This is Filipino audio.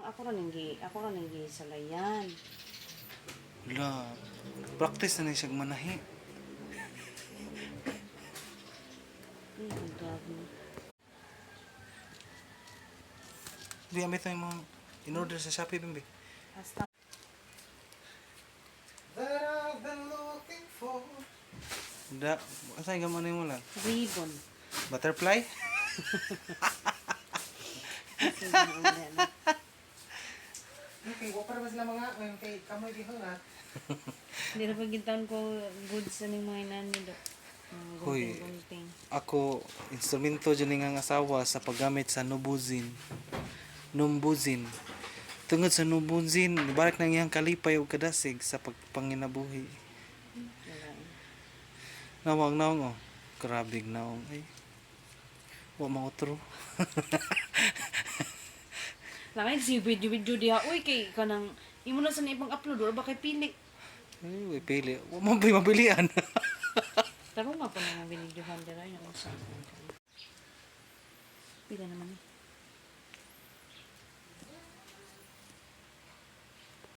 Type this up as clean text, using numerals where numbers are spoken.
ako ra ning salayan. Wala. Practice na siya manahi. Ang grabe. Di amit tayo mga in-order sa Shopee, bimbi. Hasta That I've been looking for. Da, asay gamano mo lang. ribbon. Butterfly? Kasi ano. Okay, wapar ba sila mga ngayon kay kamoy di hangat. Hindi na pagkintaon ko goods sa ning mga inani do. Hoy. Gunting. Ako, instrumento dyan ng asawa sa paggamit sa nubuzin. Numbuzin. Tungod sa numbuzin, barak nang iyang kalipay o kadasig sa pagpanginabuhi. Nawang, oh. Grabing nawang. Ay. Wa mautro. Langay si video diha uy kay kanang imo na sa ibang upload or ba kay pili. Ay, way pili. Wa mo ba mabilian? Tarong ako na binidyohan dira yung isa. Pila naman eh.